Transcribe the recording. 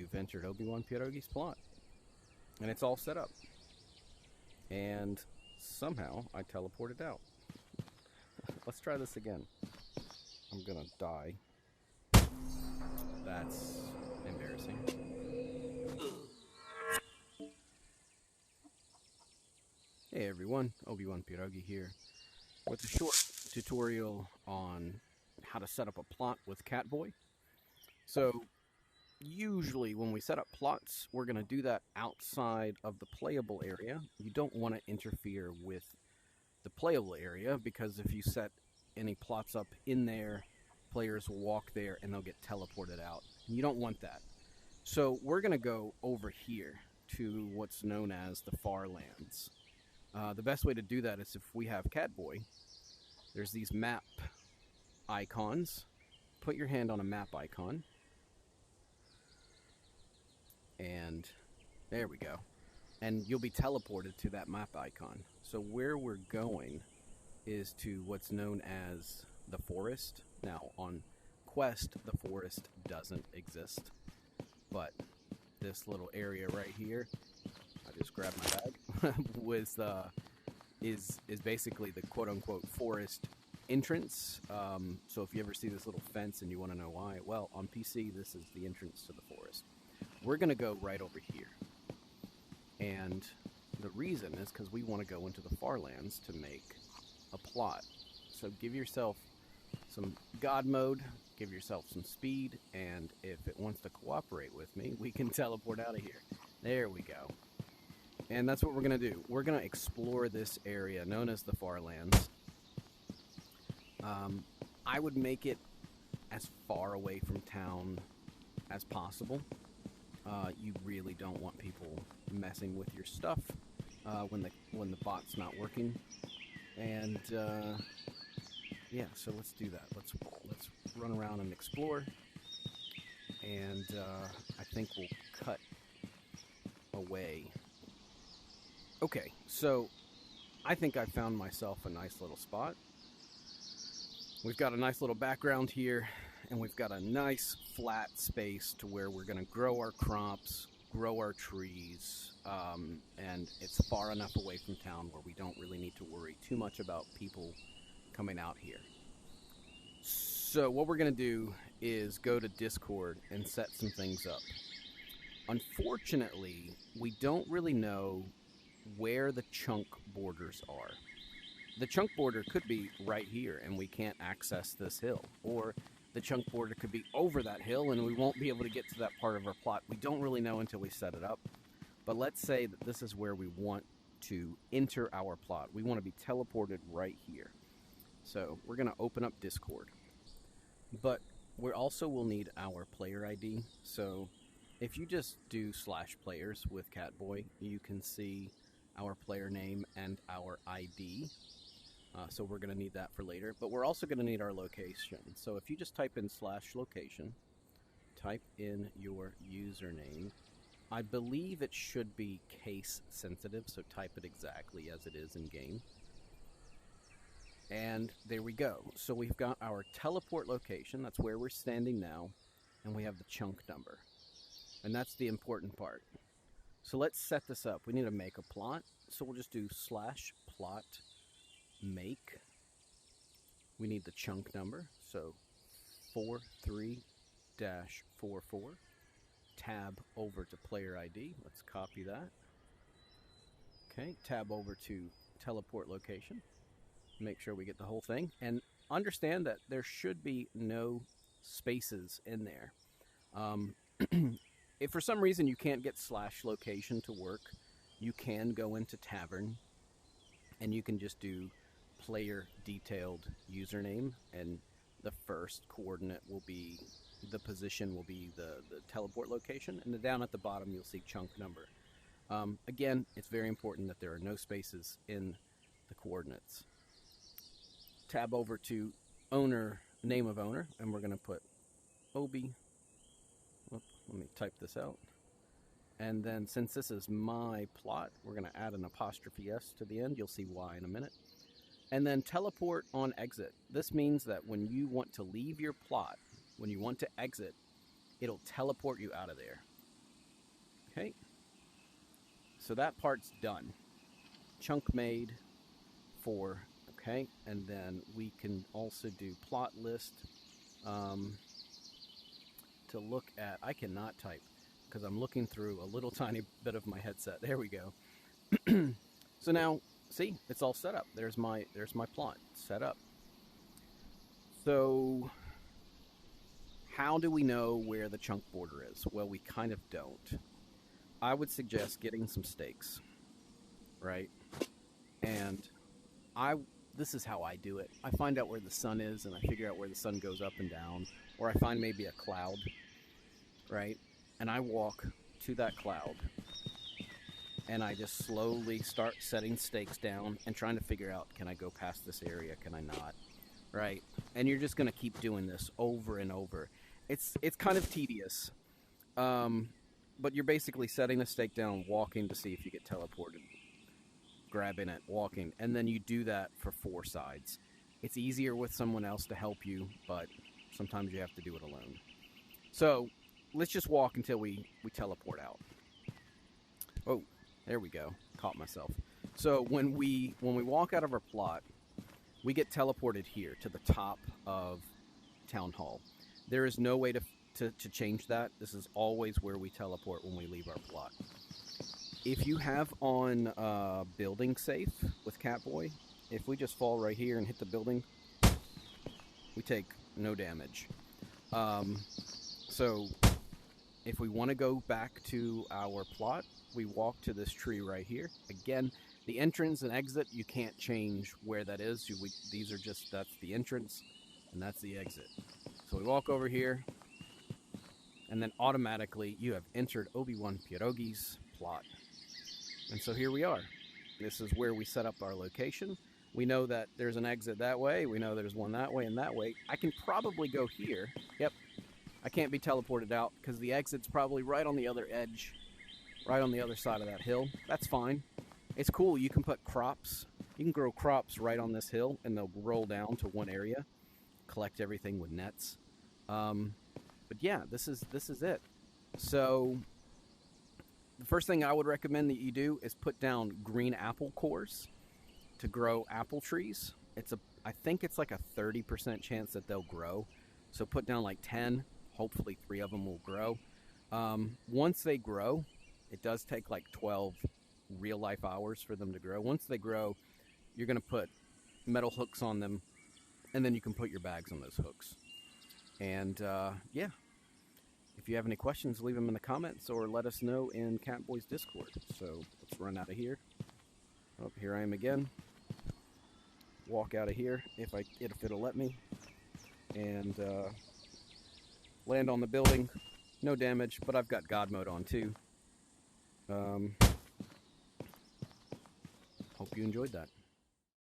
you've entered Obi-Wan Pierogi's plot. And it's all set up. And somehow I teleported out. Let's try this again. I'm gonna die. That's embarrassing. Hey everyone, Obi-Wan Pierogi here with a short tutorial on how to set up a plot with Catboy. So usually when we set up plots, we're going to do that outside of the playable area. You don't want to interfere with the playable area, because if you set any plots up in there, players will walk there and they'll get teleported out. You don't want that. So we're going to go over here to what's known as the farlands. The best way to do that is if we have Catboy, there's these map icons. Put your hand on a map icon. And there we go. And you'll be teleported to that map icon. So where we're going is to what's known as the forest. Now on Quest, the forest doesn't exist. But this little area right here, I just grabbed my bag, is basically the quote-unquote forest entrance. So if you ever see this little fence and you want to know why, well, on PC, this is the entrance to the forest. We're going to go right over here. And the reason is because we want to go into the farlands to make a plot. So give yourself some God mode, give yourself some speed, and if it wants to cooperate with me, we can teleport out of here. There we go. And that's what we're going to do. We're going to explore this area known as the farlands. I would make it as far away from town as possible. You really don't want people messing with your stuff when the bot's not working. And yeah, so let's do that. Let's run around and explore. And I think we'll cut away. Okay, so I think I found myself a nice little spot. We've got a nice little background here, and we've got a nice flat space to where we're going to grow our crops, grow our trees, and it's far enough away from town where we don't really need to worry too much about people coming out here. So what we're going to do is go to Discord and set some things up. Unfortunately, we don't really know where the chunk borders are. The chunk border could be right here and we can't access this hill, or the chunk border could be over that hill and we won't be able to get to that part of our plot. We don't really know until we set it up. But let's say that this is where we want to enter our plot. We want to be teleported right here. So we're going to open up Discord. But we also will need our player ID. So if you just do /players with Catboy, you can see our player name and our ID. So we're going to need that for later. But we're also going to need our location. So if you just type in /location, type in your username. I believe it should be case sensitive, so type it exactly as it is in game. And there we go. So we've got our teleport location. That's where we're standing now. And we have the chunk number. And that's the important part. So let's set this up. We need to make a plot. So we'll just do /plot make. We need the chunk number. So 43-44. Tab over to player ID. Let's copy that. Okay, tab over to teleport location. Make sure we get the whole thing. And understand that there should be no spaces in there. If for some reason you can't get /location to work, you can go into Tavern and you can just do player detailed username, and the first coordinate will be, the position will be the teleport location, and then down at the bottom you'll see chunk number. Again, it's very important that there are no spaces in the coordinates. Tab over to owner, name of owner, and we're going to put Obi. Let me type this out. And then since this is my plot, we're going to add an apostrophe S to the end. You'll see why in a minute. And then teleport on exit. This means that when you want to leave your plot, when you want to exit, it'll teleport you out of there. Okay. So that part's done. Chunk made for, okay, and then we can also do plot list to look at. I cannot type because I'm looking through a little tiny bit of my headset. There we go. So now, see, it's all set up. There's my plot set up. So how do we know where the chunk border is? Well, we kind of don't. I would suggest getting some stakes, right? And this is how I do it. I find out where the sun is, and I figure out where the sun goes up and down, or I find maybe a cloud, right? And I walk to that cloud, and I just slowly start setting stakes down and trying to figure out, can I go past this area? Can I not? Right? And you're just going to keep doing this over and over. It's kind of tedious, but you're basically setting a stake down, walking to see if you get teleported, grabbing it, walking, and then you do that for 4 sides. It's easier with someone else to help you, but sometimes you have to do it alone. So let's just walk until we teleport out. Oh, there we go. Caught myself. So when we walk out of our plot, we get teleported here to the top of Town Hall. There is no way to change that. This is always where we teleport when we leave our plot. If you have on building safe with Catboy, if we just fall right here and hit the building, we take no damage. So if we want to go back to our plot, we walk to this tree right here. Again, the entrance and exit, you can't change where that is. These are just, that's the entrance and that's the exit. So we walk over here, and then automatically you have entered Obi-Wan Pierogi's plot. And so here we are. This is where we set up our location. We know that there's an exit that way. We know there's one that way and that way. I can probably go here. Yep. I can't be teleported out because the exit's probably right on the other edge, right on the other side of that hill. That's fine. It's cool. You can put crops. You can grow crops right on this hill, and they'll roll down to one area. Collect everything with nets. But yeah, this is it. So the first thing I would recommend that you do is put down green apple cores to grow apple trees. I think it's like a 30% chance that they'll grow. So put down like 10. Hopefully 3 of them will grow. Once they grow, it does take like 12 real life hours for them to grow. Once they grow, you're going to put metal hooks on them, and then you can put your bags on those hooks. And yeah, if you have any questions, leave them in the comments or let us know in Catboy's Discord. So let's run out of here. Oh, here I am again. Walk out of here if it'll let me, and land on the building. No damage, but I've got God mode on too. Hope you enjoyed that.